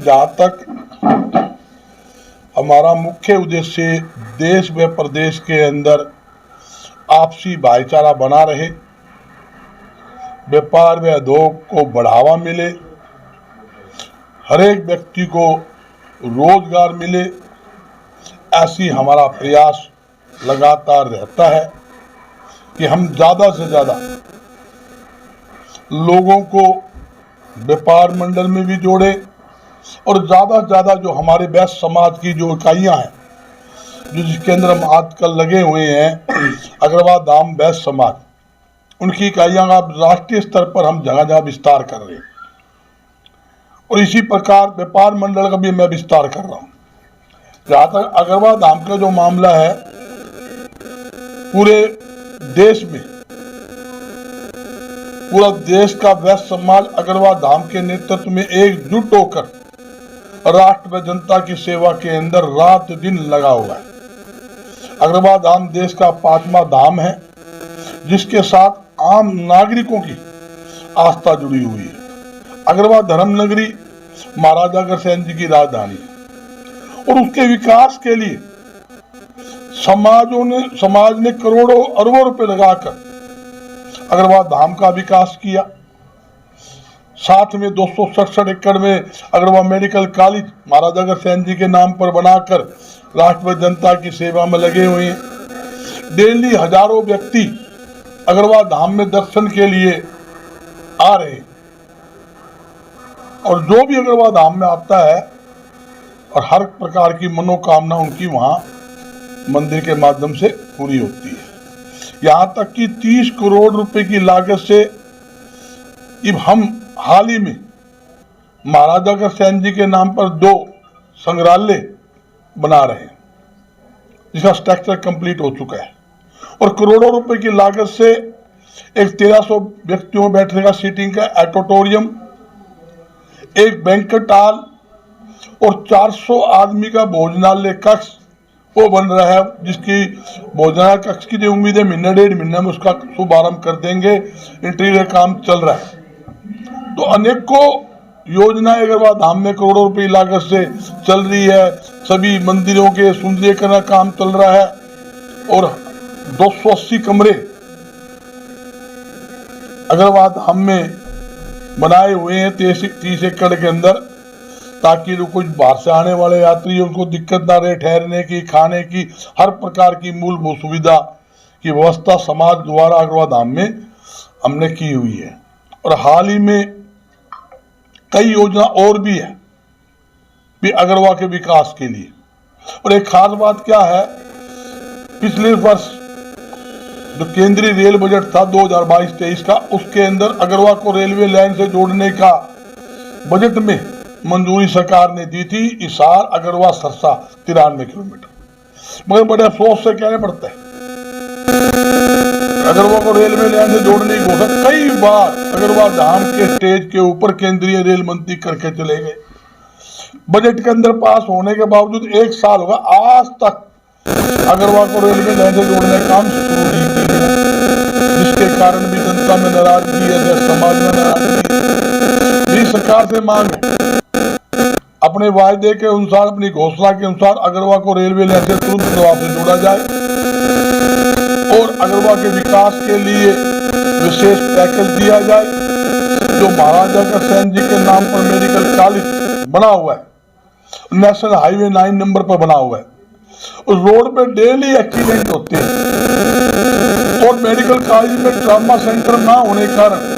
जहाँ तक हमारा मुख्य उद्देश्य देश व प्रदेश के अंदर आपसी भाईचारा बना रहे, व्यापार व उद्योग को बढ़ावा मिले, हर एक व्यक्ति को रोजगार मिले, ऐसी हमारा प्रयास लगातार रहता है कि हम ज़्यादा से ज़्यादा लोगों को व्यापार मंडल में भी जोड़े और ज़्यादा से ज़्यादा जो हमारे वैश्य समाज की जो इकाइयाँ हैं, जो जिसके अंदर हम आजकल लगे हुए हैं, अग्रवाल धाम वैश्य समाज, उनकी इकाइयाँ का राष्ट्रीय स्तर पर हम जगह जगह विस्तार कर रहे हैं और इसी प्रकार व्यापार मंडल का भी मैं विस्तार कर रहा हूँ। जहाँ तक अग्रवाल धाम का जो मामला है, पूरे देश में पूरा देश का वैश्य समाज अग्रवाल धाम के नेतृत्व में एकजुट होकर राष्ट्र व जनता की सेवा के अंदर रात दिन लगा हुआ है। अग्रवाल धाम देश का 5वां धाम है, जिसके साथ आम नागरिकों की आस्था जुड़ी हुई है। अग्रवाल धर्म नगरी महाराजा अग्रसेन जी की राजधानी है और उसके विकास के लिए समाज ने करोड़ों अरबों रुपए लगाकर अग्रवाल धाम का विकास किया। साथ में 267 एकड़ में अग्रवाल मेडिकल कॉलेज महाराजा अग्रसेन जी के नाम पर बनाकर राष्ट्र व जनता की सेवा में लगे हुए हैं। डेली हजारों व्यक्ति अग्रवाल धाम में दर्शन के लिए आ रहे हैं और जो भी अग्रवाल धाम में आता है और हर प्रकार की मनोकामना उनकी वहां मंदिर के माध्यम से पूरी होती है। यहाँ तक कि 30 करोड़ रुपए की लागत से हम हाल ही में महाराजा अग्रसेन जी के नाम पर 2 संग्रहालय बना रहे हैं, जिसका स्ट्रक्चर कंप्लीट हो चुका है और करोड़ों रुपए की लागत से एक 1300 व्यक्तियों बैठने का सीटिंग का ऑडिटोरियम, एक बैंक्वेट हॉल और 400 आदमी का भोजनालय कक्ष वो बन रहा है, जिसकी भोजनालय कक्ष की जो उम्मीद है महीना 1.5 महीना में उसका शुभारंभ कर देंगे। इंटीरियर काम चल रहा है। तो अनेकों योजनाएं अग्रवाल धाम में करोड़ों रुपए की लागत से चल रही है। सभी मंदिरों के सुंदरीकरण का काम चल रहा है और 280 कमरे अग्रवाल धाम में बनाए हुए हैं 30 एकड़ के अंदर, ताकि जो कुछ बाहर से आने वाले यात्री उनको दिक्कत ना रहे, ठहरने की, खाने की, हर प्रकार की मूलभूत सुविधा की व्यवस्था समाज द्वारा अग्रवाल धाम में हमने की हुई है। और हाल ही में कई योजना और भी है अग्रवाल के विकास के लिए। और एक खास बात क्या है, पिछले वर्ष जो केंद्रीय रेल बजट था 2022-23 का, उसके अंदर अग्रवाल को रेलवे लाइन से जोड़ने का बजट में मंजूरी सरकार ने दी थी। हिसार अग्रवाल सरसा 93 किलोमीटर, मगर बड़े अफसोस से कहने पड़ता है अग्रवाल को रेलवे लाइन से जोड़ने की घोषणा कई बार अग्रवाल धाम के स्टेज के ऊपर केंद्रीय रेल मंत्री करके चले गए। बजट के अंदर पास होने के बावजूद 1 साल होगा, आज तक अग्रवाल को रेलवे लाइन से जोड़ने का काम शुरू नहीं किया गया, जिसके कारण भी जनता में नाराजगी है, समाज में नाराजगी। सरकार से मांग है अपने वायदे के अनुसार, अपनी घोषणा के अनुसार अग्रवाल को रेलवे लाइन से तुरंत प्रभाव से जोड़ा जाए और अग्रवाल के विकास के लिए विशेष पैकेज दिया जाए। जो महाराजा अग्रसेन जी के नाम पर मेडिकल कॉलेज बना हुआ है, नेशनल हाईवे 9 नंबर पर बना हुआ है, उस रोड पे डेली एक्सीडेंट होते हैं और मेडिकल कॉलेज में ट्रामा सेंटर ना होने के कारण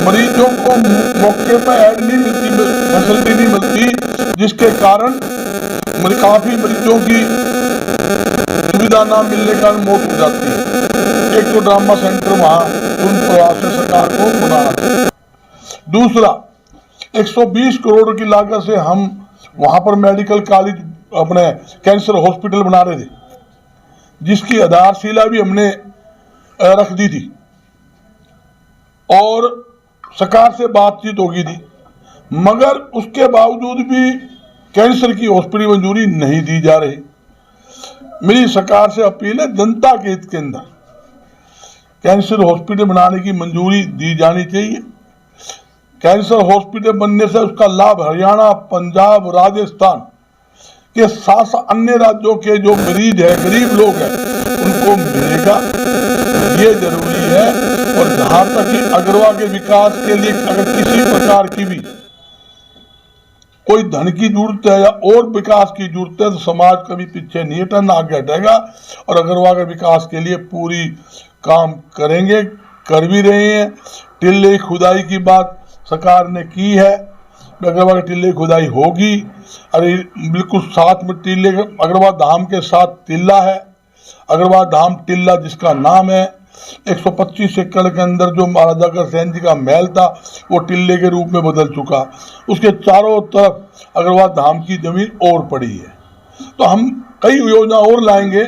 मरीजों को मौके पर ऐड नहीं मिलती, फैसिलिटी नहीं मिलती, जिसके कारण काफी मरीजों की सुविधा ना मिलने के कारण मौत हो जाती है। एक तो ट्रामा सेंटर वहां उन प्रयास से सरकार को बनाना। दूसरा, 120 करोड़ की लागत से हम वहां पर मेडिकल कॉलेज, अपने कैंसर हॉस्पिटल बना रहे थे, जिसकी आधारशिला भी हमने रख दी थी और सरकार से बातचीत होगी थी, मगर उसके बावजूद भी कैंसर की हॉस्पिटल मंजूरी नहीं दी जा रही। मेरी सरकार से अपील है, जनता के हित के अंदर कैंसर हॉस्पिटल बनाने की मंजूरी दी जानी चाहिए। कैंसर हॉस्पिटल बनने से उसका लाभ हरियाणा, पंजाब, राजस्थान के 7 अन्य राज्यों के जो मरीज है, गरीब लोग हैं, उनको मिलेगा। ये जरूरी है। और जहां तक कि अग्रवा के विकास के लिए अगर किसी प्रकार की भी कोई धन की जरूरत है या और विकास की जरूरत है तो समाज कभी पीछे नहीं हटना, आगे हटेगा। और अग्रवा के विकास के लिए पूरी काम करेंगे, कर भी रहे हैं। टिल्ले खुदाई की बात सरकार ने की है, अग्रवा की टिल्ले खुदाई होगी। अरे बिल्कुल साथ में टिल्ले, अग्रवा धाम के साथ टिल्ला है। अग्रवा धाम टिल्ला जिसका नाम है, 125 एकड़ के अंदर जो महाराजा अग्रसेन जी का महल था वो टिल्ले के रूप में बदल चुका। उसके चारों तरफ अग्रवा धाम की जमीन और पड़ी है। तो हम कई योजना और लाएंगे।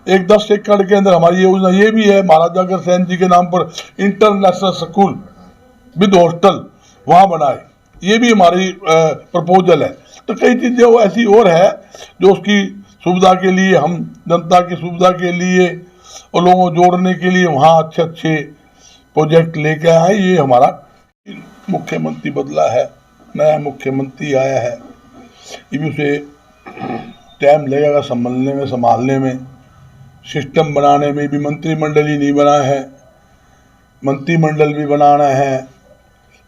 एक 10 एकड़ के अंदर हमारी योजना ये भी है, महाराजा अग्रसेन जी के नाम पर इंटरनेशनल स्कूल विद हॉस्टल वहाँ बनाए, ये भी हमारी प्रपोजल है। तो कई चीज़ें वो ऐसी और है जो उसकी सुविधा के लिए, हम जनता की सुविधा के लिए और लोगों को जोड़ने के लिए वहाँ अच्छे अच्छे प्रोजेक्ट लेके आए। ये हमारा मुख्यमंत्री बदला है, नया मुख्यमंत्री आया है, ये भी उसे टाइम लगेगा संभालने में, सिस्टम बनाने में भी। मंत्रिमंडल ही नहीं बना है, मंत्रिमंडल भी बनाना है।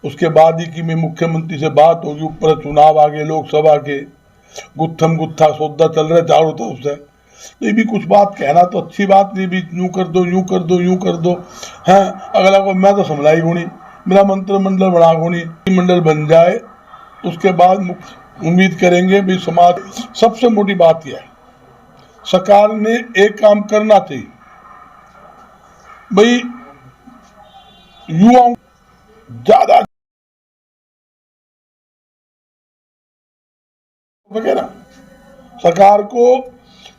उसके बाद ही कि मैं मुख्यमंत्री से बात होगी, ऊपर चुनाव आगे लोकसभा के, गुत्थम गुत्था सौदा चल रहा है चारों तरफ से। तो ये भी कुछ बात कहना तो अच्छी बात नहीं, भी यूँ कर दो यूँ कर दो यूँ कर दो हैं। अगला को मैं तो संभलाई गुणी, मेरा मंत्रिमंडल बड़ा गुणी, मंडल बन जाए उसके बाद उम्मीद करेंगे भी समाज। सबसे मोटी बात यह है, सरकार ने एक काम करना चाहिए भाई, युवाओं ज्यादा वगैरह। सरकार को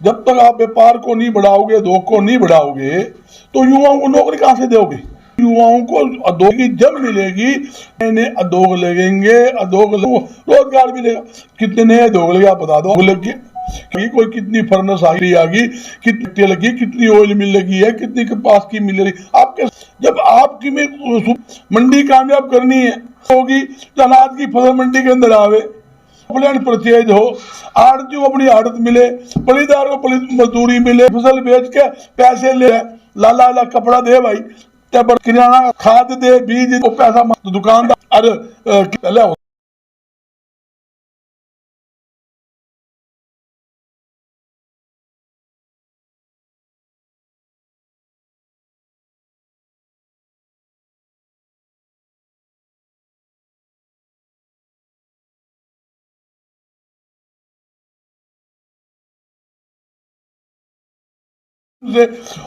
जब तक आप व्यापार को नहीं बढ़ाओगे, उद्योग को नहीं बढ़ाओगे, तो युवाओं को नौकरी कहां से दोगे? युवाओं को उद्योग की जब मिलेगी, नए उद्योग लगेंगे, उद्योग रोजगार मिलेगा। कितने नए उद्योग लगे आप बता दो, लगे कोई कितनी फर्नेस आ गई, कितनी लगी, कितनी ऑयल मिल लगी है, कितनी कपास की मिल रही आपके। जब आपकी में मंडी कामयाब करनी है होगी तो अनाज की फसल मंडी के अंदर आवे, परचेज हो, आड़ती को अपनी आड़त मिले, पलीदार को मजदूरी मिले, फसल बेच के पैसे ले, लाला ला कपड़ा दे भाई, किराना खाद दे, बीज को पैसा तो दुकानदार। अरे पहले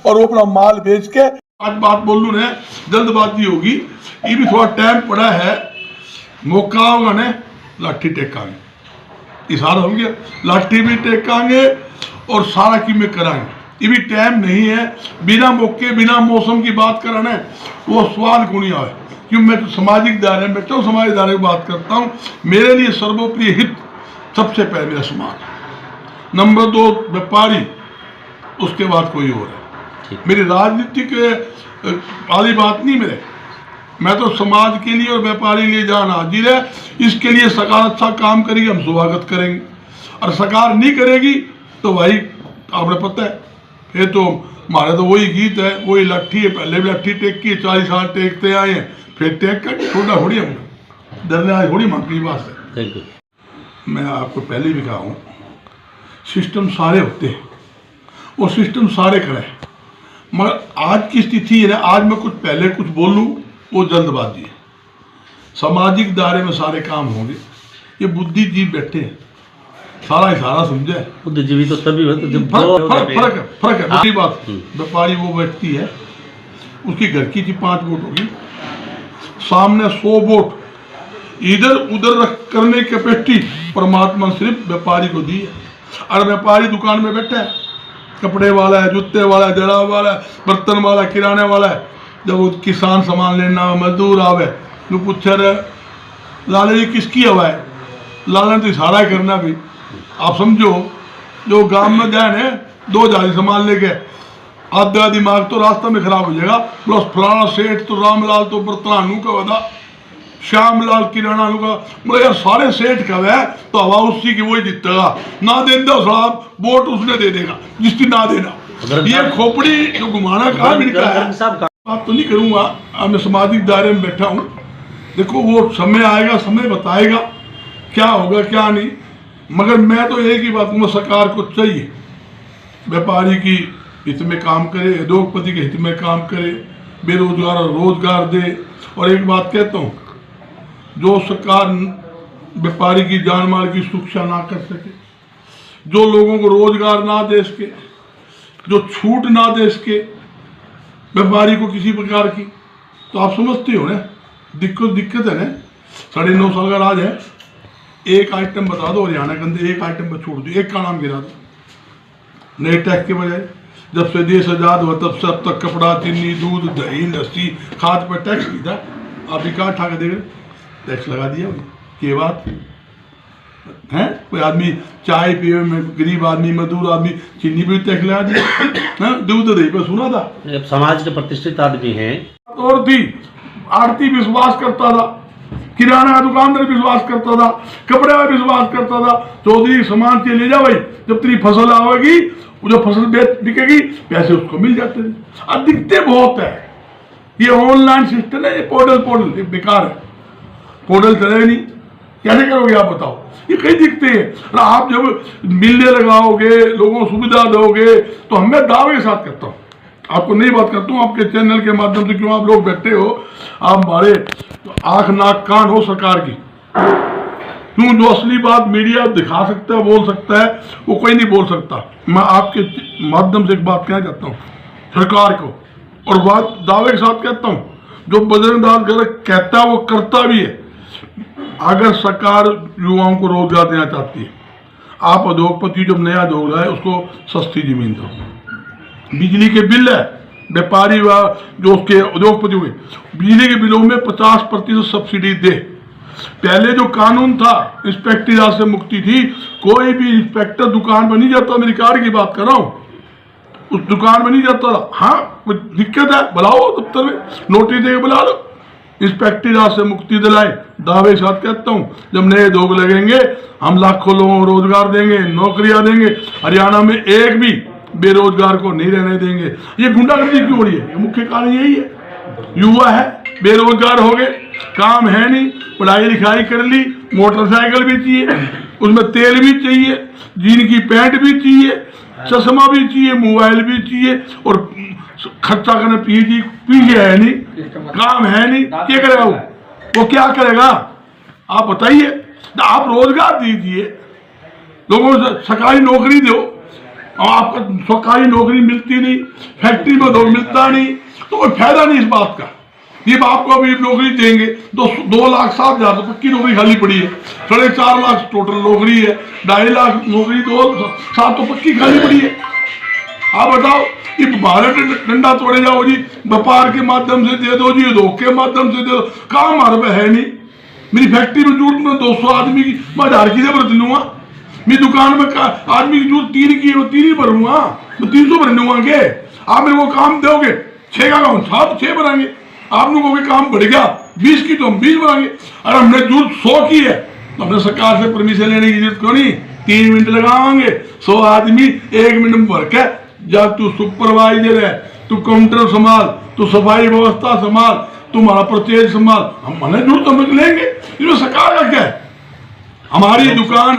और वो अपना माल बेच के। आज बात बोल लू ने, जल्दबाजी होगी, ये भी थोड़ा टाइम पड़ा है, मौका होगा ने लाठी टेकांगे, इशारा हो गया, लाठी भी टेकांगे और सारा की में कराएंगे। ये भी टाइम नहीं है, बिना मौके बिना मौसम की बात कराना वो स्वाद को नहीं आए। क्यों, मैं तो सामाजिक दायरे में, तो सामाजिक दायरे की बात करता हूँ। मेरे लिए सर्वोपरि हित सबसे पहले मेरा समाज, नंबर 2 व्यापारी, उसके बाद कोई और है। मेरी राजनीतिक वाली बात नहीं मेरे, मैं तो समाज के लिए और व्यापारी लिए जान हाजिर है। इसके लिए सरकार अच्छा काम करेगी, हम स्वागत करेंगे, और सरकार नहीं करेगी तो भाई आपने पता है, फिर तो हमारे तो वही गीत है, वही लाठी है, पहले भी लाठी टेक की, 40 साल टेकते आए हैं, फिर टेक कर छोटा थोड़ी, हम डरने वाली थोड़ी मांग की बात है। मैं आपको पहले भी कहा हूँ, सिस्टम सारे होते हैं और सिस्टम सारे करें, मगर आज की स्थिति है ना, आज मैं कुछ पहले कुछ बोलूं वो जल्दबाजी है। सामाजिक दायरे में सारे काम होंगे, ये बुद्धिजीवी बैठे हैं, सारा इशारा समझे। बुद्धिजीवी तो तभी फर्क है दूसरी बात। व्यापारी वो व्यक्ति है, उसकी घर की 5 वोट होगी, सामने 100 वोट इधर उधर रख करने की कैपेसिटी परमात्मा सिर्फ व्यापारी को दी है। और व्यापारी दुकान में बैठा है, कपड़े वाला है, जूते वाला है, जड़ा वाला है, बर्तन वाला है, किराने वाला है। जब वो किसान सामान लेना, मजदूर आवे, जो पूछे लाला जी किसकी हवा है, लाला ने तो इशारा करना भी। आप समझो, जो गांव में जाए ना 2 जाली सामान लेके, आधा दिमाग तो रास्ते में खराब हो जाएगा। प्लस फलाना सेठ तो रामलाल तो बर्तनानू का वदा, श्यामलाल किराना लूंगा, बोले यार सारे सेठ कब है तो हवा उसी की वही जीतेगा, ना देना साहब वोट उसने दे देगा जिसकी ना देना। ये खोपड़ी जो घुमाना काम इनका है। बात तो नहीं करूंगा, मैं सामाजिक दायरे में बैठा हूँ, देखो वो समय आएगा, समय बताएगा क्या होगा क्या नहीं। मगर मैं तो एक ही बात कहूँगा, सरकार को चाहिए व्यापारी की हित में काम करे, उद्योगपति के हित में काम करे, बेरोजगार रोजगार दे। और एक बात कहता हूँ, जो सरकार व्यापारी की जान माल की सुरक्षा ना कर सके, जो लोगों को रोजगार ना दे सके, जो छूट ना दे सके व्यापारी को किसी प्रकार की, तो आप समझते हो ना दिक्कत है ना। 9.5 साल का राज है, एक आइटम बता दो हरियाणा के अंदर, एक आइटम पर छोड़ दो, एक का नाम गिरा दो नए टैक्स के बजाय। जब से देश आजाद हुआ तब से अब तक कपड़ा, चीनी, दूध, दही, लस्सी, खाद पर टैक्स नहीं था। आप भी कहा ठा के देख, टैक्स लगा दिया ये बात है। कोई आदमी चाय पिए में, गरीब आदमी, मजदूर आदमी, चीनी भी टैक्स लगा दिया। दूध दही पर सुना था। समाज के प्रतिष्ठित आदमी हैं और थी आरती विश्वास करता था, किराना दुकानदार विश्वास करता था, कपड़े में विश्वास करता था। चौधरी सामान के ले जा भाई, जब तेरी फसल आवेगी, जो फसल बिकेगी पैसे उसको मिल जाते थे। अब दिखते बहुत है, ये ऑनलाइन सिस्टम है, ये पोर्टल ये बेकार है, पोर्टल चले नहीं, कैसे करोगे आप बताओ। ये कहीं दिखते हैं। आप जब मिलने लगाओगे, लोगों को सुविधा दोगे, तो मैं दावे के साथ करता हूँ, आपको नहीं बात करता हूँ, आपके चैनल के माध्यम से, क्यों आप लोग बैठे हो, आप हमारे आंख नाक कान हो सरकार की, क्यों जो असली बात मीडिया दिखा सकता है, बोल सकता है, वो कोई नहीं बोल सकता। मैं आपके माध्यम से एक बात कहना चाहता हूँ सरकार को, और बात दावे के साथ कहता हूँ, जो बजरंग दास गलत कहता है वो करता भी है। अगर सरकार युवाओं को रोजगार देना चाहती है, आप उद्योगपति जब नया उद्योग है उसको सस्ती जमीन दो, बिजली के बिल है, व्यापारी व जो उसके उद्योगपति हुए, बिजली के बिलों में 50% सब्सिडी दे। पहले जो कानून था इंस्पेक्टर राज से मुक्ति थी, कोई भी इंस्पेक्टर दुकान पर नहीं जाता, मेरी कार की बात कर रहा हूँ, उस दुकान में नहीं जाता था। हाँ कोई दिक्कत है बुलाओ दफ्तर में, नोटिस देकर बुला लो। इंस्पेक्टर राज से मुक्ति दिलाए, दावे साथ कहता हूँ, जब नए उद्योग लगेंगे हम लाखों लोगों को रोजगार देंगे, नौकरियां देंगे। हरियाणा में एक भी बेरोजगार को नहीं रहने देंगे। ये गुंडागर्दी क्यों हो रही है, ये मुख्य कारण यही है, युवा है बेरोजगार हो गए, काम है नहीं, पढ़ाई लिखाई कर ली, मोटरसाइकिल भी चाहिए, उसमें तेल भी चाहिए, जीन की पैंट भी चाहिए, चश्मा भी चाहिए, मोबाइल भी चाहिए, और खर्चा करने पीछे है नहीं, काम है नहीं, क्या करेगा वो क्या करेगा आप बताइए। आप रोजगार दीजिए, लोगों को सरकारी नौकरी दो, और आपको सरकारी नौकरी मिलती नहीं, फैक्ट्री में दो मिलता नहीं, तो कोई फायदा नहीं इस बात का। ये आपको अभी नौकरी देंगे, 2,07,000 तो पक्की नौकरी खाली पड़ी है, 4.5 लाख टोटल नौकरी है, 2.5 लाख नौकरी 2,07 तो पक्की खाली पड़ी है। आप बताओ, ये भारत डंडा तोड़े जाओ जी, व्यापार के माध्यम से दे दो जी, उद्योग के माध्यम से दे दो, काम हमारे पे है नहीं। मेरी फैक्ट्री में जरूरत में 200 आदमी की, मैं 1000 की जरूरत लूंगा। मेरी दुकान में आदमी की जरूरत 3 की है, वो 3 ही भरूंगा, मैं 300 भर लूंगा के। आप मेरे को काम दोगे 6 का काम 6 बनाएंगे, आप लोगों के काम बढ़ गया 20 की तो हम 20 बनाएंगे। अरे हमने जरूरत 100 की है तो हमने सरकार से परमिशन लेने की जरूरत क्यों नहीं, 3 मिनट लगाएंगे, 100 आदमी 1 मिनट में भर के। जब तू सुपरवाइजर है, तू काउंटर संभाल, तू सफाई व्यवस्था संभाल, तुम्हारा परचेज संभाल, हम मैंने जरूरत हम लेंगे। इसमें सरकार का क्या है, हमारी दुकान